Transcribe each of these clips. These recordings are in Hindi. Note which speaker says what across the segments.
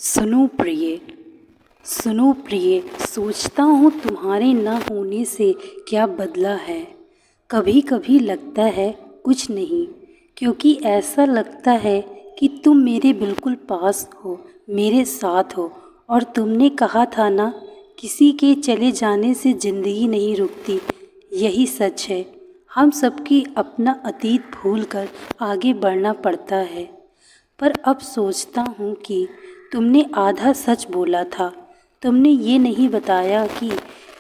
Speaker 1: सुनो प्रिय, सुनो प्रिय, सोचता हूँ तुम्हारे ना होने से क्या बदला है। कभी कभी लगता है कुछ नहीं, क्योंकि ऐसा लगता है कि तुम मेरे बिल्कुल पास हो, मेरे साथ हो। और तुमने कहा था ना, किसी के चले जाने से ज़िंदगी नहीं रुकती। यही सच है। हम सबकी अपना अतीत भूलकर आगे बढ़ना पड़ता है। पर अब सोचता हूँ कि तुमने आधा सच बोला था। तुमने ये नहीं बताया कि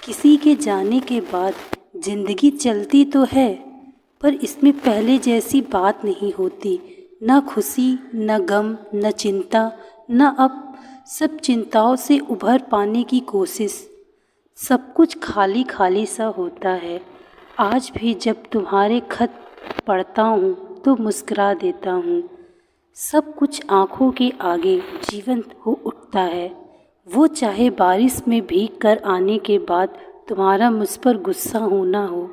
Speaker 1: किसी के जाने के बाद ज़िंदगी चलती तो है, पर इसमें पहले जैसी बात नहीं होती। न खुशी, न गम, न चिंता, न अब सब चिंताओं से उभर पाने की कोशिश। सब कुछ खाली खाली सा होता है। आज भी जब तुम्हारे खत पढ़ता हूँ तो मुस्कुरा देता हूँ। सब कुछ आँखों के आगे जीवंत हो उठता है। वो चाहे बारिश में भीग कर आने के बाद तुम्हारा मुझ पर गुस्सा होना हो,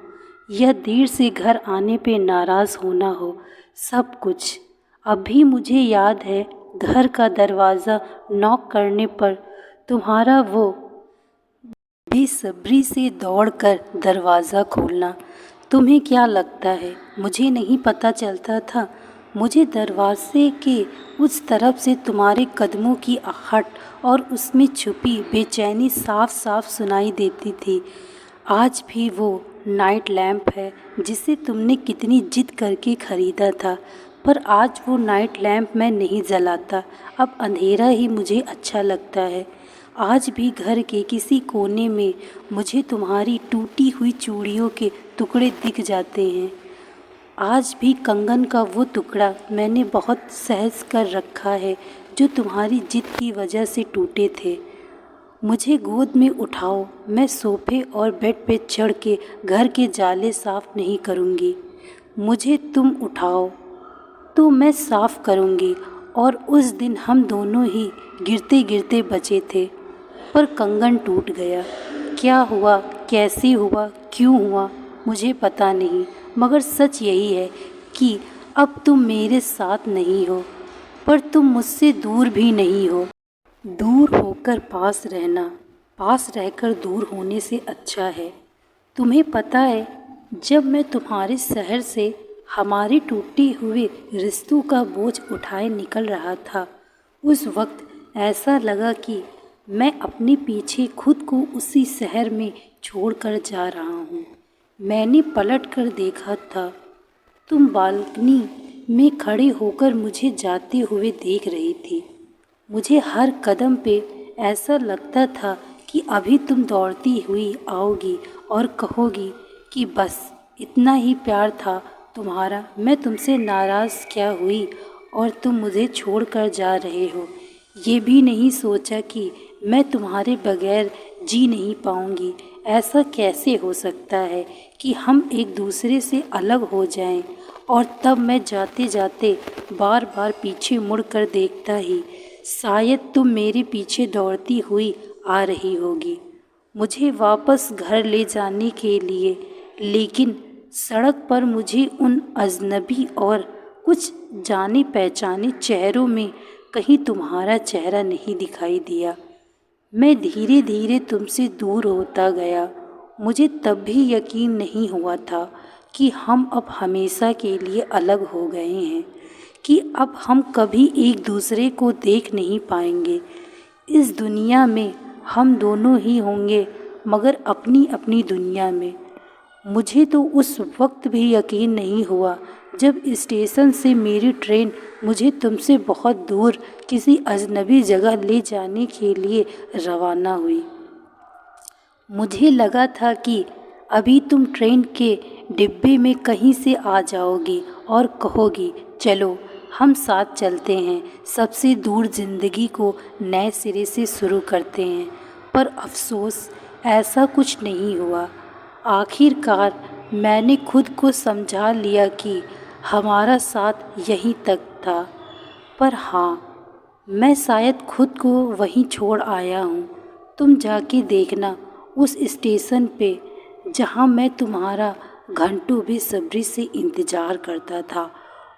Speaker 1: या देर से घर आने पे नाराज़ होना हो, सब कुछ। अभी मुझे याद है, घर का दरवाज़ा नॉक करने पर तुम्हारा वो बेसब्री से दौड़कर दरवाज़ा खोलना। तुम्हें क्या लगता है मुझे नहीं पता चलता था? मुझे दरवाजे के उस तरफ से तुम्हारे कदमों की आहट और उसमें छुपी बेचैनी साफ साफ सुनाई देती थी। आज भी वो नाइट लैम्प है जिसे तुमने कितनी जिद करके ख़रीदा था, पर आज वो नाइट लैम्प मैं नहीं जलाता। अब अंधेरा ही मुझे अच्छा लगता है। आज भी घर के किसी कोने में मुझे तुम्हारी टूटी हुई चूड़ियों के टुकड़े दिख जाते हैं। आज भी कंगन का वो टुकड़ा मैंने बहुत सहज कर रखा है जो तुम्हारी जिद की वजह से टूटे थे। मुझे गोद में उठाओ, मैं सोफे और बेड पे चढ़ के घर के जाले साफ नहीं करूँगी। मुझे तुम उठाओ तो मैं साफ करूँगी। और उस दिन हम दोनों ही गिरते गिरते बचे थे, पर कंगन टूट गया। क्या हुआ, कैसे हुआ, क्यों हुआ, मुझे पता नहीं, मगर सच यही है कि अब तुम मेरे साथ नहीं हो, पर तुम मुझसे दूर भी नहीं हो। दूर होकर पास रहना, पास रहकर दूर होने से अच्छा है। तुम्हें पता है, जब मैं तुम्हारे शहर से हमारे टूटे हुए रिश्तों का बोझ उठाए निकल रहा था, उस वक्त ऐसा लगा कि मैं अपने पीछे खुद को उसी शहर में छोड़कर जा रहा हूँ। मैंने पलट कर देखा था, तुम बालकनी में खड़े होकर मुझे जाते हुए देख रही थी। मुझे हर कदम पे ऐसा लगता था कि अभी तुम दौड़ती हुई आओगी और कहोगी कि बस इतना ही प्यार था तुम्हारा, मैं तुमसे नाराज़ क्या हुई और तुम मुझे छोड़कर जा रहे हो। ये भी नहीं सोचा कि मैं तुम्हारे बगैर जी नहीं पाऊंगी। ऐसा कैसे हो सकता है कि हम एक दूसरे से अलग हो जाएं? और तब मैं जाते जाते बार बार पीछे मुड़कर देखता ही, शायद तुम मेरे पीछे दौड़ती हुई आ रही होगी मुझे वापस घर ले जाने के लिए। लेकिन सड़क पर मुझे उन अजनबी और कुछ जाने पहचाने चेहरों में कहीं तुम्हारा चेहरा नहीं दिखाई दिया। मैं धीरे धीरे तुमसे दूर होता गया। मुझे तब भी यकीन नहीं हुआ था कि हम अब हमेशा के लिए अलग हो गए हैं, कि अब हम कभी एक दूसरे को देख नहीं पाएंगे। इस दुनिया में हम दोनों ही होंगे, मगर अपनी अपनी दुनिया में। मुझे तो उस वक्त भी यकीन नहीं हुआ जब स्टेशन से मेरी ट्रेन मुझे तुमसे बहुत दूर किसी अजनबी जगह ले जाने के लिए रवाना हुई। मुझे लगा था कि अभी तुम ट्रेन के डिब्बे में कहीं से आ जाओगी और कहोगी, चलो हम साथ चलते हैं, सबसे दूर ज़िंदगी को नए सिरे से शुरू करते हैं। पर अफसोस, ऐसा कुछ नहीं हुआ। आखिरकार मैंने खुद को समझा लिया कि हमारा साथ यहीं तक था। पर हाँ, मैं शायद खुद को वहीं छोड़ आया हूँ। तुम जाके देखना उस स्टेशन पे जहाँ मैं तुम्हारा घंटों बेसब्री से इंतज़ार करता था,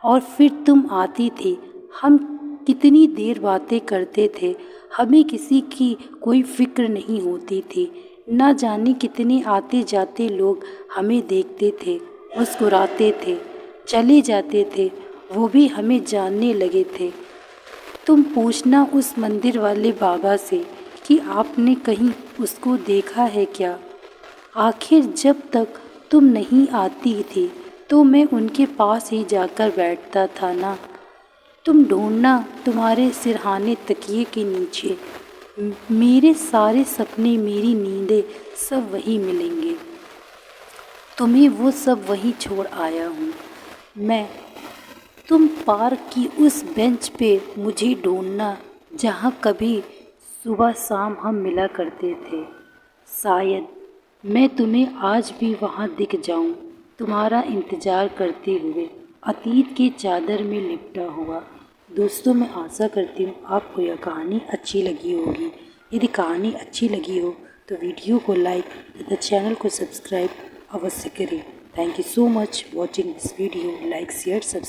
Speaker 1: और फिर तुम आती थी। हम कितनी देर बातें करते थे, हमें किसी की कोई फिक्र नहीं होती थी। ना जाने कितने आते जाते लोग हमें देखते थे, मुस्कुराते थे, चले जाते थे, वो भी हमें जानने लगे थे। तुम पूछना उस मंदिर वाले बाबा से कि आपने कहीं उसको देखा है क्या। आखिर जब तक तुम नहीं आती थी तो मैं उनके पास ही जाकर बैठता था ना। तुम ढूंढना तुम्हारे सिरहाने तकिए के नीचे, मेरे सारे सपने, मेरी नींदें सब वहीं मिलेंगे। तुम्हें वो सब वहीं छोड़ आया हूँ मैं। तुम पार्क की उस बेंच पे मुझे ढूंढना जहाँ कभी सुबह शाम हम मिला करते थे। शायद मैं तुम्हें आज भी वहाँ दिख जाऊँ, तुम्हारा इंतज़ार करते हुए, अतीत की चादर में लिपटा हुआ। दोस्तों, मैं आशा करती हूँ आपको यह कहानी अच्छी लगी होगी। यदि कहानी अच्छी लगी हो तो वीडियो को लाइक तथा चैनल को सब्सक्राइब अवश्य करें। Thank you so much watching this video. Like, share, subscribe.